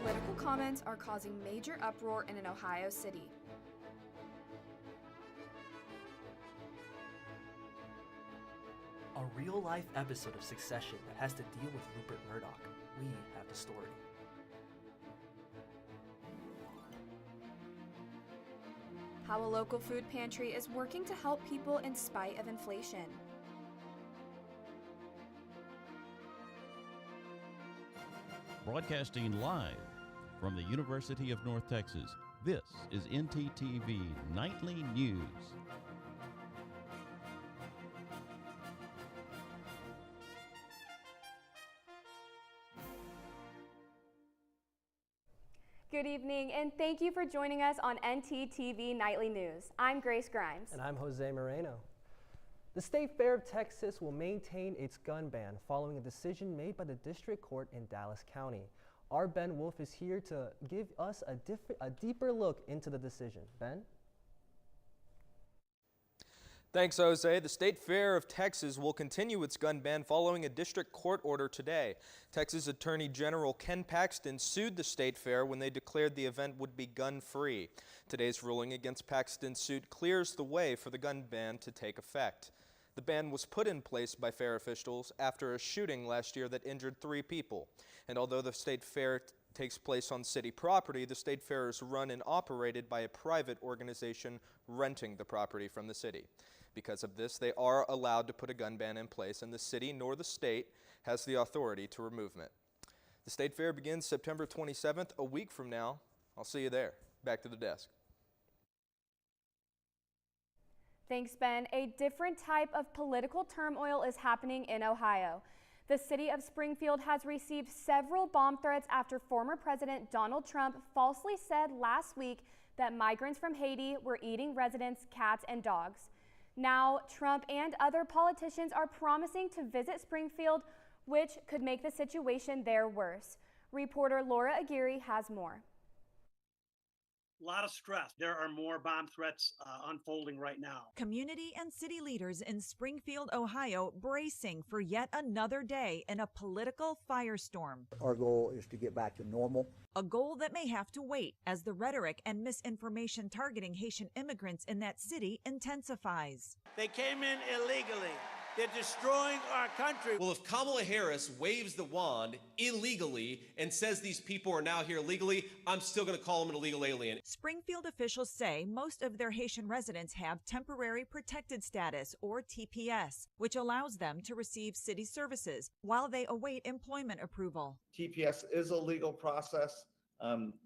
Political comments are causing major uproar in an Ohio city. A real-life episode of Succession that has to deal with Rupert Murdoch. We have the story. How a local food pantry is working to help people in spite of inflation. Broadcasting live from the University of North Texas, this is ntTV Nightly News. Good evening, and thank you for joining us on ntTV Nightly News. I'm Grace Grimes. And I'm Jose Moreno. The State Fair of Texas will maintain its gun ban following a decision made by the District Court in Dallas County. Our Ben Wolf is here to give us a deeper look into the decision. Ben? Thanks, Jose. The State Fair of Texas will continue its gun ban following a district court order today. Texas Attorney General Ken Paxton sued the State Fair when they declared the event would be gun-free. Today's ruling against Paxton's suit clears the way for the gun ban to take effect. The ban was put in place by fair officials after a shooting last year that injured 3 people. And although the State Fair takes place on city property, the State Fair is run and operated by a private organization renting the property from the city. Because of this, they are allowed to put a gun ban in place, and the city nor the state has the authority to remove it. The State Fair begins September 27th, a week from now. I'll see you there. Back to the desk. Thanks, Ben. A different type of political turmoil is happening in Ohio. The city of Springfield has received several bomb threats after former President Donald Trump falsely said last week that migrants from Haiti were eating residents, cats, and dogs. Now, Trump and other politicians are promising to visit Springfield, which could make the situation there worse. Reporter Laura Aguirre has more. A lot of stress. There are more bomb threats unfolding right now. Community and city leaders in Springfield, Ohio, bracing for yet another day in a political firestorm. Our goal is to get back to normal. A goal that may have to wait as the rhetoric and misinformation targeting Haitian immigrants in that city intensifies. They came in illegally. They're destroying our country. Well, if Kamala Harris waves the wand illegally and says these people are now here legally, I'm still going to call them an illegal alien. Springfield officials say most of their Haitian residents have temporary protected status, or TPS, which allows them to receive city services while they await employment approval. TPS is a legal process.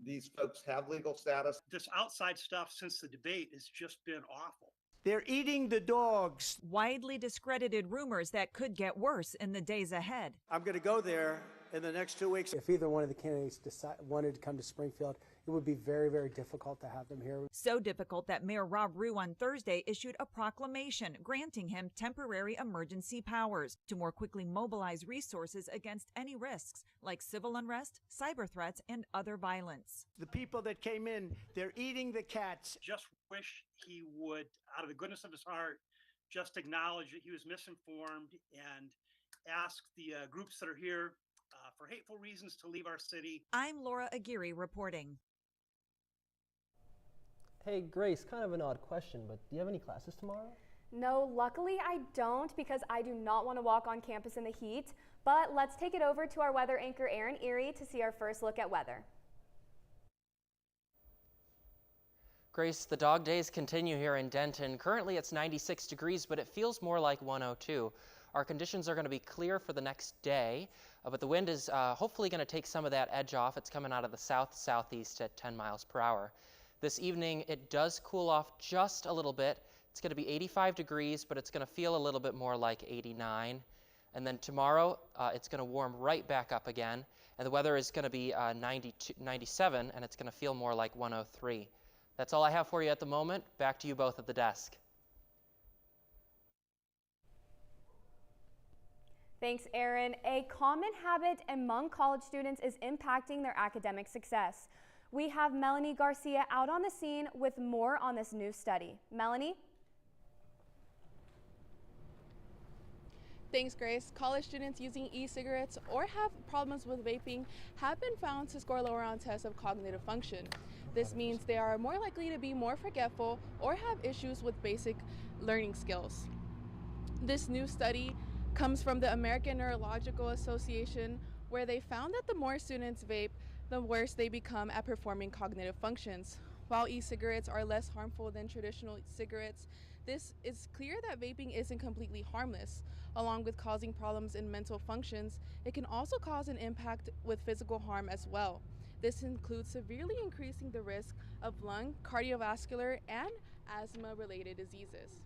These folks have legal status. This outside stuff since the debate has just been awful. They're eating the dogs. Widely discredited rumors that could get worse in the days ahead. I'm going to go there in the next 2 weeks. If either one of the candidates wanted to come to Springfield, it would be very, very difficult to have them here. So difficult that Mayor Rob Rue on Thursday issued a proclamation granting him temporary emergency powers to more quickly mobilize resources against any risks like civil unrest, cyber threats, and other violence. The people that came in, they're eating the cats. Just wish he would, out of the goodness of his heart, just acknowledge that he was misinformed and ask the groups that are here for hateful reasons to leave our city. I'm Laura Aguirre reporting. Hey, Grace, kind of an odd question, but do you have any classes tomorrow? No, luckily I don't, because I do not want to walk on campus in the heat. But let's take it over to our weather anchor, Aaron Erie, to see our first look at weather. Grace, the dog days continue here in Denton. Currently it's 96 degrees, but it feels more like 102. Our conditions are going to be clear for the next day, but the wind is hopefully going to take some of that edge off. It's coming out of the south-southeast at 10 miles per hour. This evening, it does cool off just a little bit. It's going to be 85 degrees, but it's going to feel a little bit more like 89. And then tomorrow, it's going to warm right back up again, and the weather is going to be 97, and it's going to feel more like 103. That's all I have for you at the moment. Back to you both at the desk. Thanks, Aaron. A common habit among college students is impacting their academic success. We have Melanie Garcia out on the scene with more on this new study. Melanie? Thanks, Grace. College students using e-cigarettes or have problems with vaping have been found to score lower on tests of cognitive function. This means they are more likely to be more forgetful or have issues with basic learning skills. This new study comes from the American Neurological Association, where they found that the more students vape, the worse they become at performing cognitive functions. While e-cigarettes are less harmful than traditional cigarettes, this is clear that vaping isn't completely harmless. Along with causing problems in mental functions, it can also cause an impact with physical harm as well. This includes severely increasing the risk of lung, cardiovascular, and asthma-related diseases.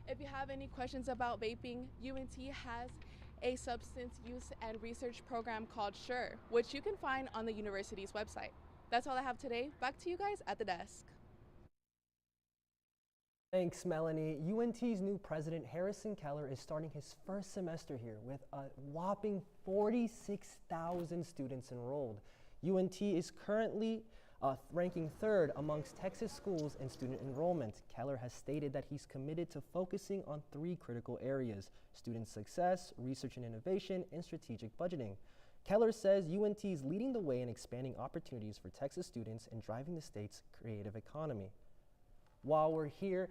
If you have any questions about vaping, UNT has a substance use and research program called SURE, which you can find on the university's website. That's all I have today. Back to you guys at the desk. Thanks, Melanie. UNT's new president, Harrison Keller, is starting his first semester here with a whopping 46,000 students enrolled. UNT is currently ranking third amongst Texas schools in student enrollment. Keller has stated that he's committed to focusing on 3 critical areas: student success, research and innovation, and strategic budgeting. Keller says UNT is leading the way in expanding opportunities for Texas students and driving the state's creative economy. While we're here,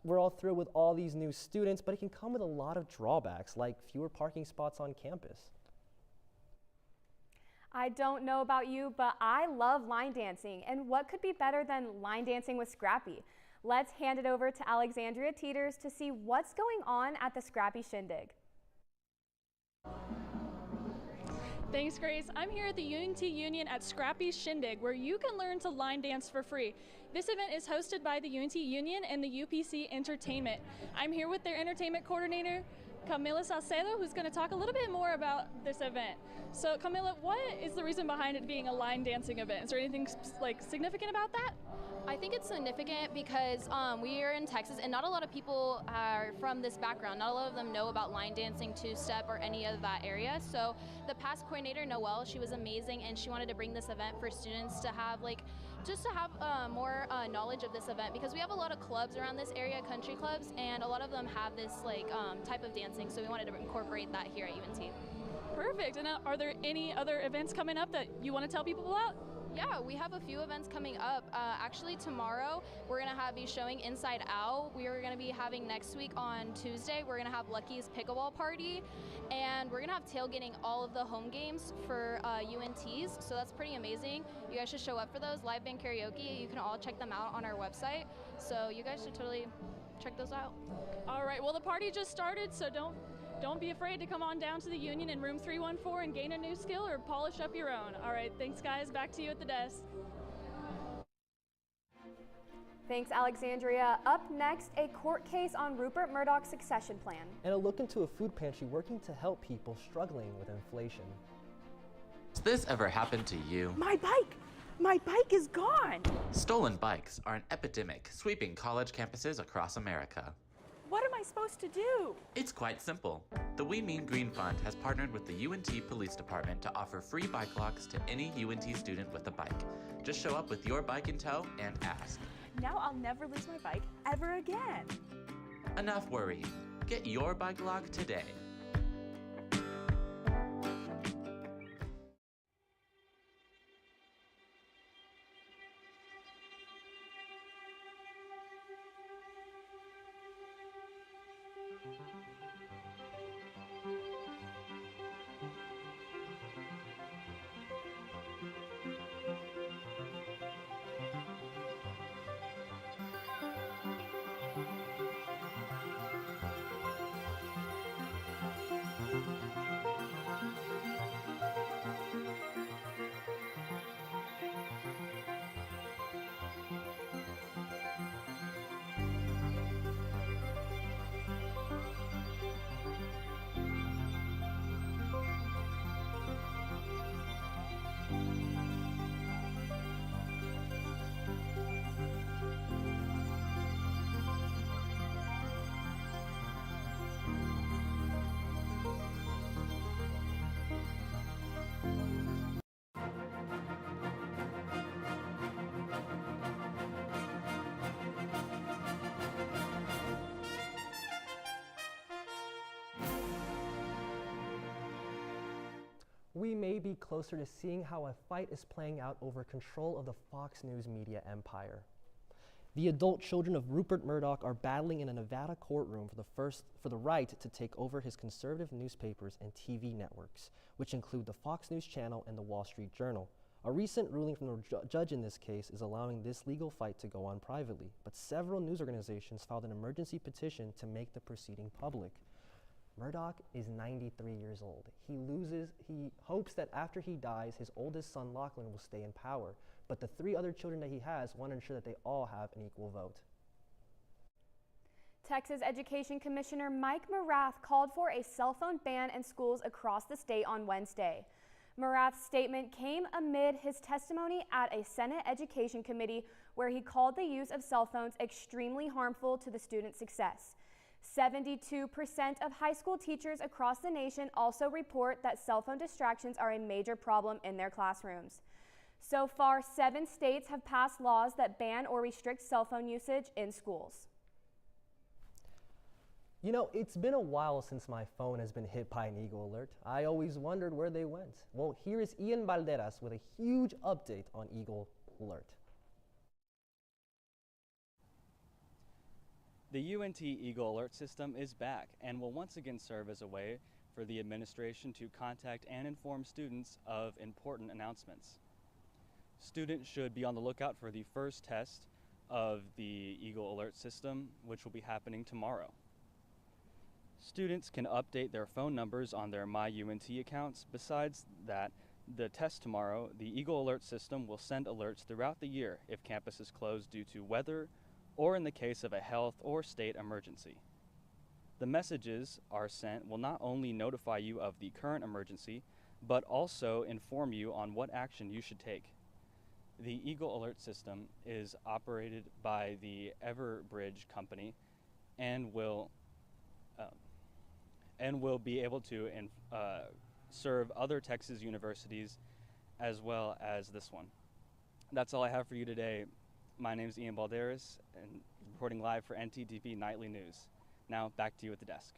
we're all thrilled with all these new students, but it can come with a lot of drawbacks, like fewer parking spots on campus. I don't know about you, but I love line dancing, and what could be better than line dancing with Scrappy? Let's hand it over to Alexandria Teeters to see what's going on at the Scrappy Shindig. Thanks, Grace. I'm here at the UNT Union at Scrappy Shindig, where you can learn to line dance for free. This event is hosted by the UNT Union and the UPC Entertainment. I'm here with their entertainment coordinator, Camila Salcedo, who's going to talk a little bit more about this event. So, Camila, what is the reason behind it being a line dancing event? Is there anything significant about that? I think it's significant because we are in Texas and not a lot of people are from this background. Not a lot of them know about line dancing, two-step, or any of that area. So the past coordinator, Noelle, she was amazing, and she wanted to bring this event for students to have just to have more knowledge of this event, because we have a lot of clubs around this area, country clubs, and a lot of them have this type of dancing, so we wanted to incorporate that here at UNT. Perfect. And are there any other events coming up that you want to tell people about? Yeah, we have a few events coming up. Actually, tomorrow we're going to be showing Inside Out. We are going to be having next week on Tuesday, we're going to have Lucky's Pickleball Party, and we're going to have tailgating all of the home games for UNTs, so that's pretty amazing. You guys should show up for those. Live band karaoke, you can all check them out on our website, so you guys should totally check those out. All right, well, the party just started, so don't be afraid to come on down to the Union in room 314 and gain a new skill or polish up your own. All right, thanks guys, back to you at the desk. Thanks, Alexandria. Up next, a court case on Rupert Murdoch's succession plan. And a look into a food pantry working to help people struggling with inflation. Has this ever happened to you? My bike! My bike is gone! Stolen bikes are an epidemic sweeping college campuses across America. What am I supposed to do? It's quite simple. The We Mean Green Fund has partnered with the UNT Police Department to offer free bike locks to any UNT student with a bike. Just show up with your bike in tow and ask. Now I'll never lose my bike ever again. Enough worrying. Get your bike lock today. we may be closer to seeing how a fight is playing out over control of the Fox News media empire. The adult children of Rupert Murdoch are battling in a Nevada courtroom for the right to take over his conservative newspapers and TV networks, which include the Fox News Channel and the Wall Street Journal. A recent ruling from the judge in this case is allowing this legal fight to go on privately, but several news organizations filed an emergency petition to make the proceeding public. Murdoch is 93 years old. He hopes that after he dies, his oldest son Lachlan will stay in power, but the 3 other children that he has want to ensure that they all have an equal vote. Texas Education Commissioner Mike Morath called for a cell phone ban in schools across the state on Wednesday. Morath's statement came amid his testimony at a Senate Education Committee where he called the use of cell phones extremely harmful to the student success. 72% of high school teachers across the nation also report that cell phone distractions are a major problem in their classrooms. So far, 7 states have passed laws that ban or restrict cell phone usage in schools. You know, it's been a while since my phone has been hit by an Eagle Alert. I always wondered where they went. Well, here is Ian Valderas with a huge update on Eagle Alert. The UNT Eagle Alert system is back and will once again serve as a way for the administration to contact and inform students of important announcements. Students should be on the lookout for the first test of the Eagle Alert system, which will be happening tomorrow. Students can update their phone numbers on their MyUNT accounts. Besides that, the test tomorrow, the Eagle Alert system will send alerts throughout the year if campus is closed due to weather or in the case of a health or state emergency. The messages are sent will not only notify you of the current emergency, but also inform you on what action you should take. The Eagle Alert system is operated by the Everbridge company and will be able to serve other Texas universities as well as this one. That's all I have for you today. My name is Ian Balderas, and reporting live for ntTV Nightly News. Now, back to you at the desk.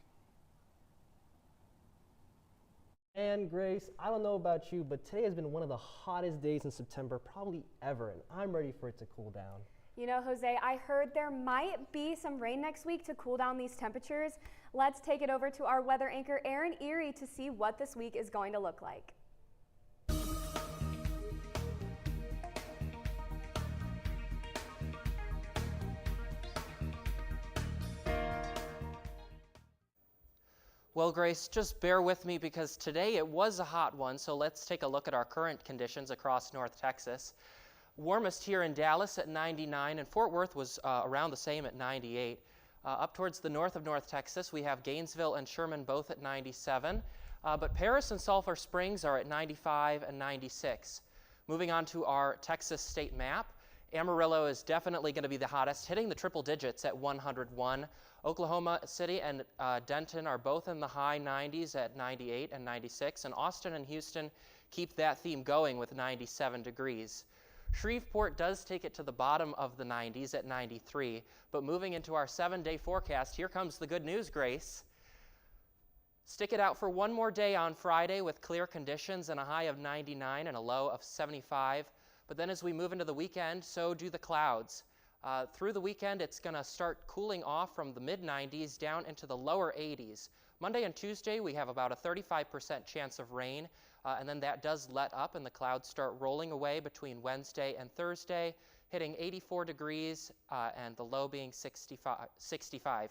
And Grace, I don't know about you, but today has been one of the hottest days in September probably ever, and I'm ready for it to cool down. You know, Jose, I heard there might be some rain next week to cool down these temperatures. Let's take it over to our weather anchor, Aaron Erie, to see what this week is going to look like. Well, Grace, just bear with me because today it was a hot one, so let's take a look at our current conditions across North Texas. Warmest here in Dallas at 99, and Fort Worth was around the same at 98. Up towards the north of North Texas, we have Gainesville and Sherman both at 97, but Paris and Sulphur Springs are at 95 and 96. Moving on to our Texas state map, Amarillo is definitely going to be the hottest, hitting the triple digits at 101. Oklahoma City and Denton are both in the high 90s at 98 and 96, and Austin and Houston keep that theme going with 97 degrees. Shreveport does take it to the bottom of the 90s at 93, but moving into our 7-day forecast, here comes the good news, Grace. Stick it out for one more day on Friday with clear conditions and a high of 99 and a low of 75. But then as we move into the weekend, so do the clouds. Through the weekend, it's going to start cooling off from the mid-90s down into the lower 80s. Monday and Tuesday, we have about a 35% chance of rain, and then that does let up and the clouds start rolling away between Wednesday and Thursday, hitting 84 degrees and the low being 65.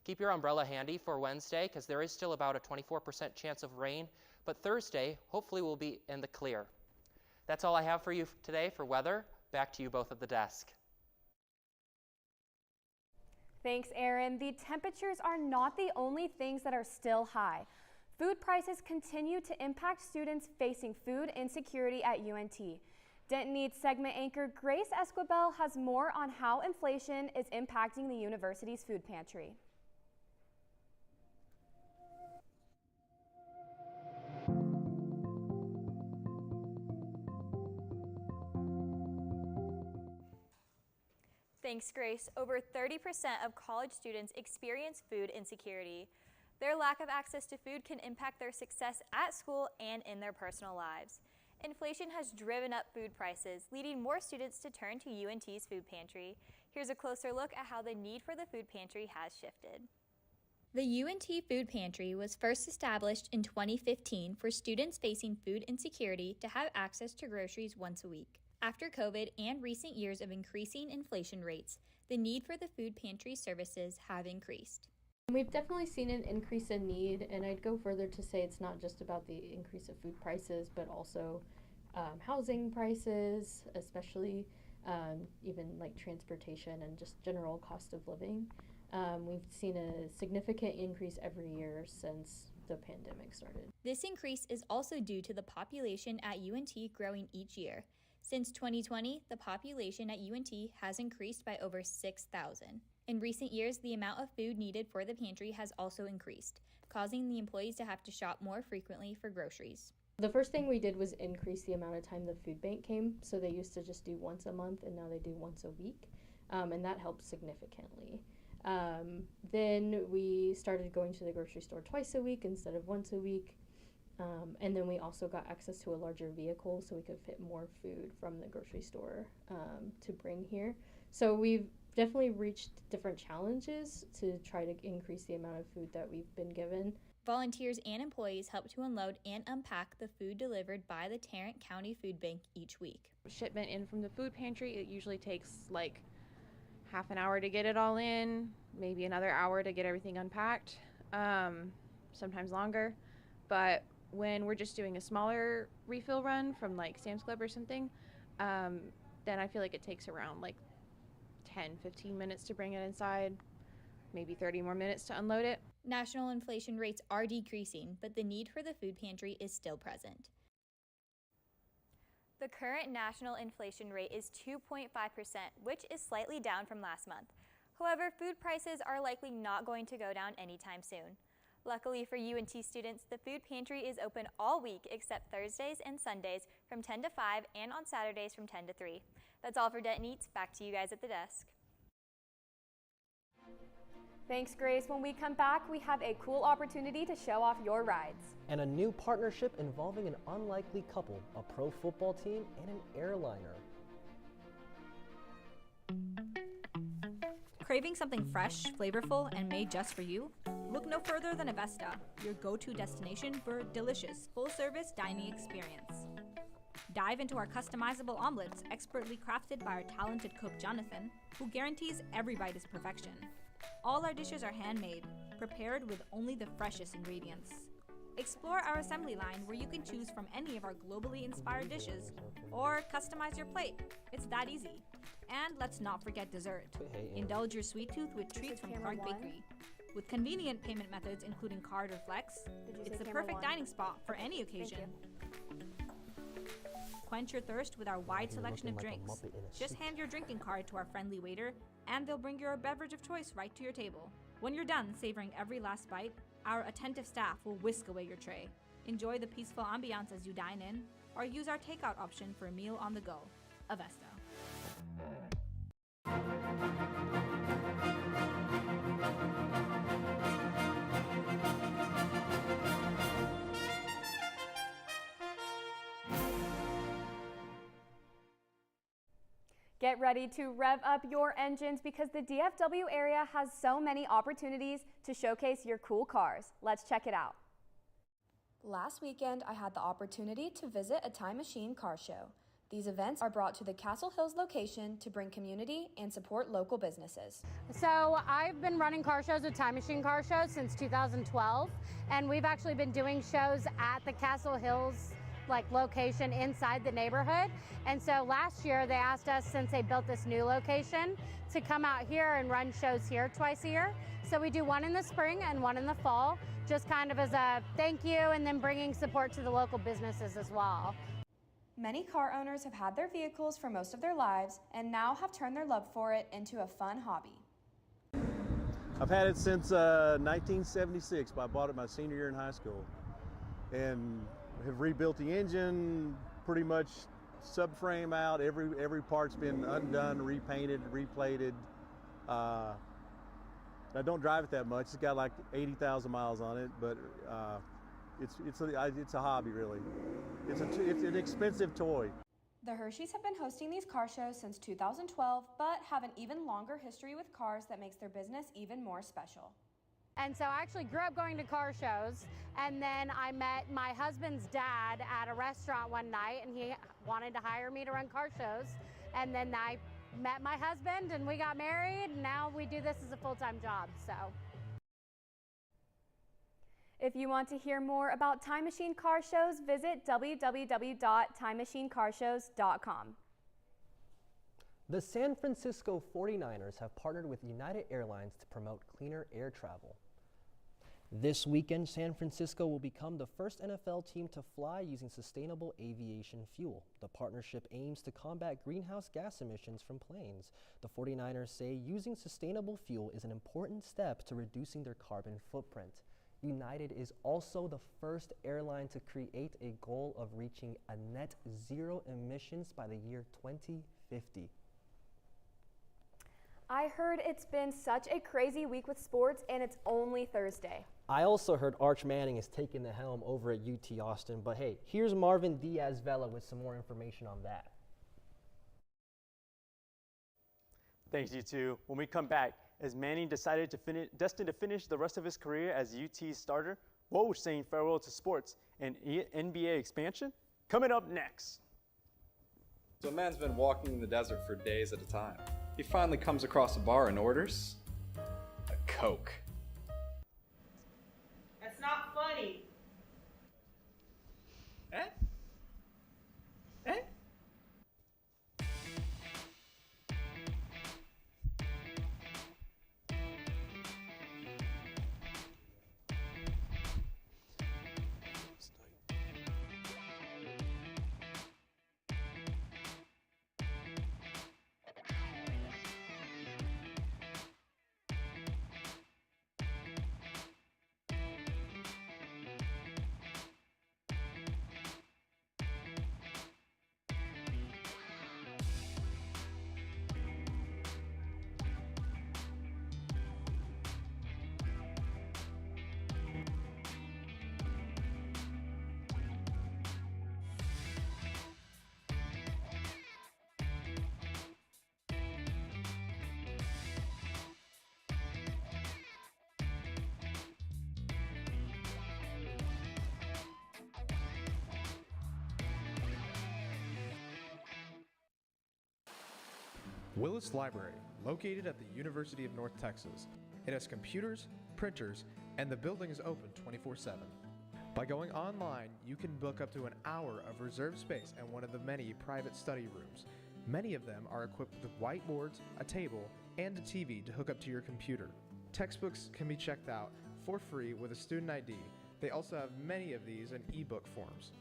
Keep your umbrella handy for Wednesday because there is still about a 24% chance of rain, but Thursday, hopefully we'll be in the clear. That's all I have for you today for weather. Back to you both at the desk. Thanks, Aaron. The temperatures are not the only things that are still high. Food prices continue to impact students facing food insecurity at UNT. Denton Needs segment anchor Grace Esquivel has more on how inflation is impacting the university's food pantry. Thanks, Grace. Over 30% of college students experience food insecurity. Their lack of access to food can impact their success at school and in their personal lives. Inflation has driven up food prices, leading more students to turn to UNT's food pantry. Here's a closer look at how the need for the food pantry has shifted. The UNT Food Pantry was first established in 2015 for students facing food insecurity to have access to groceries once a week. After COVID and recent years of increasing inflation rates, the need for the food pantry services have increased. We've definitely seen an increase in need, and I'd go further to say it's not just about the increase of food prices, but also housing prices, especially even like transportation and just general cost of living. We've seen a significant increase every year since the pandemic started. This increase is also due to the population at UNT growing each year. Since 2020, the population at UNT has increased by over 6,000. In recent years, the amount of food needed for the pantry has also increased, causing the employees to have to shop more frequently for groceries. The first thing we did was increase the amount of time the food bank came. So they used to just do once a month, and now they do once a week, and that helps significantly. Then we started going to the grocery store twice a week instead of once a week. And then we also got access to a larger vehicle so we could fit more food from the grocery store to bring here. So we've definitely reached different challenges to try to increase the amount of food that we've been given. Volunteers and employees help to unload and unpack the food delivered by the Tarrant County Food Bank each week. Shipment in from the food pantry, it usually takes like half an hour to get it all in, maybe another hour to get everything unpacked, sometimes longer. But when we're just doing a smaller refill run from like Sam's Club or something, then I feel like it takes around like 10-15 minutes to bring it inside, maybe 30 more minutes to unload it. National inflation rates are decreasing, but the need for the food pantry is still present. The current national inflation rate is 2.5%, which is slightly down from last month. However, food prices are likely not going to go down anytime soon. Luckily for UNT students, the food pantry is open all week except Thursdays and Sundays from 10 to 5 and on Saturdays from 10 to 3. That's all for Denton Eats. Back to you guys at the desk. Thanks, Grace. When we come back, we have a cool opportunity to show off your rides. And a new partnership involving an unlikely couple, a pro football team, and an airliner. Craving something fresh, flavorful, and made just for you? Look no further than Avesta, your go-to destination for a delicious, full-service dining experience. Dive into our customizable omelets, expertly crafted by our talented cook Jonathan, who guarantees every bite is perfection. All our dishes are handmade, prepared with only the freshest ingredients. Explore our assembly line where you can choose from any of our globally inspired dishes or customize your plate. It's that easy. And let's not forget dessert. Indulge your sweet tooth with treats from Clark Bakery. With convenient payment methods including card or flex, it's the perfect dining spot for any occasion. Quench your thirst with our wide selection of drinks. Just hand your drinking card to our friendly waiter, and they'll bring your beverage of choice right to your table. When you're done savoring every last bite, our attentive staff will whisk away your tray. Enjoy the peaceful ambiance as you dine in, or use our takeout option for a meal on the go. Avesta. Get ready to rev up your engines because the DFW area has so many opportunities to showcase your cool cars. Let's check it out. Last weekend, I had the opportunity to visit a Time Machine car show. These events are brought to the Castle Hills location to bring community and support local businesses. So I've been running car shows with Time Machine car shows since 2012, and we've actually been doing shows at the Castle Hills location inside the neighborhood. And so last year they asked us, since they built this new location, to come out here and run shows here twice a year. So we do one in the spring and one in the fall, just kind of as a thank you, and then bringing support to the local businesses as well. Many car owners have had their vehicles for most of their lives and now have turned their love for it into a fun hobby. I've had it since 1976, but I bought it my senior year in high school. And have rebuilt the engine, pretty much subframe out, every part's been undone, repainted, replated. I don't drive it that much. It's got like 80,000 miles on it, but it's a hobby, really. It's an expensive toy. The Hershey's have been hosting these car shows since 2012, but have an even longer history with cars that makes their business even more special. And so I actually grew up going to car shows, and then I met my husband's dad at a restaurant one night, and he wanted to hire me to run car shows. And then I met my husband, and we got married, and now we do this as a full-time job, so. If you want to hear more about Time Machine car shows, visit www.timemachinecarshows.com. The San Francisco 49ers have partnered with United Airlines to promote cleaner air travel. This weekend, San Francisco will become the first NFL team to fly using sustainable aviation fuel. The partnership aims to combat greenhouse gas emissions from planes. The 49ers say using sustainable fuel is an important step to reducing their carbon footprint. United is also the first airline to create a goal of reaching a net zero emissions by the year 2050. I heard it's been such a crazy week with sports, and it's only Thursday. I also heard Arch Manning is taking the helm over at UT Austin, but hey, here's Marvin Diaz-Vela with some more information on that. Thanks, you two. When we come back, as Manning destined to finish the rest of his career as UT's starter, what was saying farewell to sports and NBA expansion? Coming up next. So a man's been walking in the desert for days at a time. He finally comes across a bar and orders a Coke. That's not funny. Eh? Eh? Willis Library, located at the University of North Texas. It has computers, printers, and the building is open 24/7. By going online, you can book up to an hour of reserved space in one of the many private study rooms. Many of them are equipped with whiteboards, a table, and a TV to hook up to your computer. Textbooks can be checked out for free with a student ID. They also have many of these in ebook forms.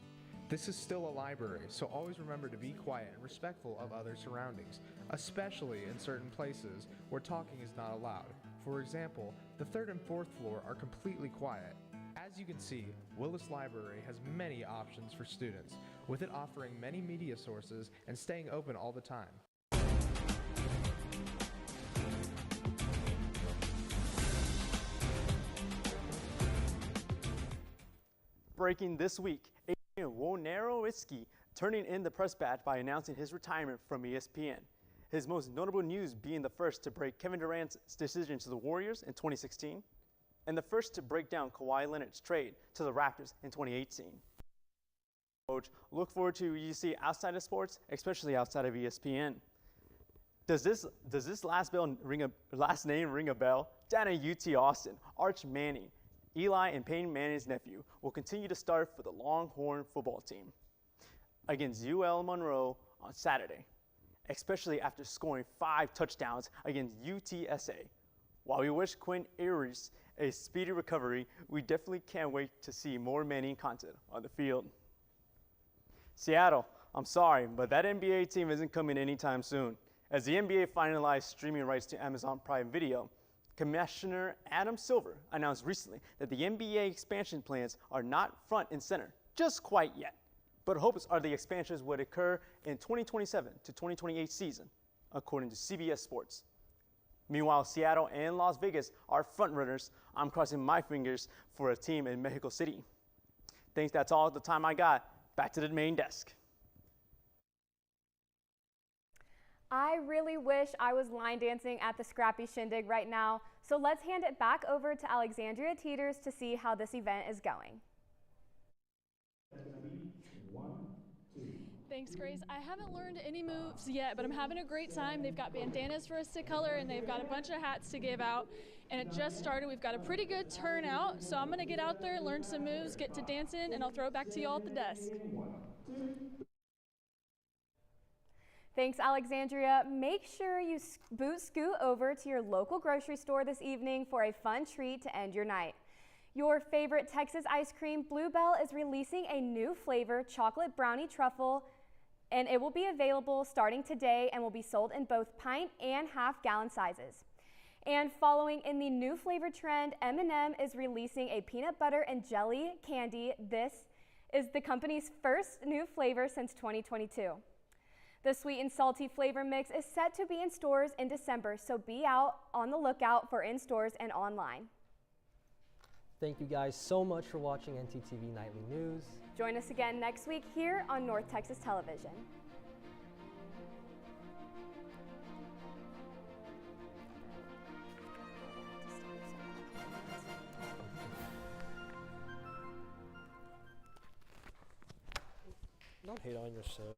This is still a library, so always remember to be quiet and respectful of other surroundings, especially in certain places where talking is not allowed. For example, the 3rd and 4th floor are completely quiet. As you can see, Willis Library has many options for students, with it offering many media sources and staying open all the time. Breaking this week, Adrian Wojnarowski turning in the press badge by announcing his retirement from ESPN. His most notable news being the first to break Kevin Durant's decision to the Warriors in 2016, and the first to break down Kawhi Leonard's trade to the Raptors in 2018. Coach, look forward to what you see outside of sports, especially outside of ESPN. Does this last name ring a bell? Down at UT Austin, Arch Manning, Eli and Peyton Manning's nephew, will continue to start for the Longhorn football team against UL Monroe on Saturday, especially after scoring 5 touchdowns against UTSA. While we wish Quinn Ewers a speedy recovery, we definitely can't wait to see more Manning content on the field. Seattle, I'm sorry, but that NBA team isn't coming anytime soon. As the NBA finalized streaming rights to Amazon Prime Video, Commissioner Adam Silver announced recently that the NBA expansion plans are not front and center just quite yet, but hopes are the expansions would occur in 2027 to 2028 season, according to CBS Sports. Meanwhile, Seattle and Las Vegas are frontrunners. I'm crossing my fingers for a team in Mexico City. Thanks, that's all the time I got. Back to the main desk. I really wish I was line dancing at the Scrappy Shindig right now, so let's hand it back over to Alexandria Teeters to see how this event is going. Thanks, Grace. I haven't learned any moves yet, but I'm having a great time. They've got bandanas for us to color, and they've got a bunch of hats to give out. And it just started. We've got a pretty good turnout, so I'm going to get out there, learn some moves, get to dancing, and I'll throw it back to you all at the desk. Thanks, Alexandria. Make sure you scoot over to your local grocery store this evening for a fun treat to end your night. Your favorite Texas ice cream, Bluebell, is releasing a new flavor, chocolate brownie truffle, and it will be available starting today and will be sold in both pint and half-gallon sizes. And following in the new flavor trend, M&M is releasing a peanut butter and jelly candy. This is the company's first new flavor since 2022. The sweet and salty flavor mix is set to be in stores in December, so be out on the lookout for in stores and online. Thank you guys so much for watching ntTV Nightly News. Join us again next week here on North Texas Television. Don't hate on yourself.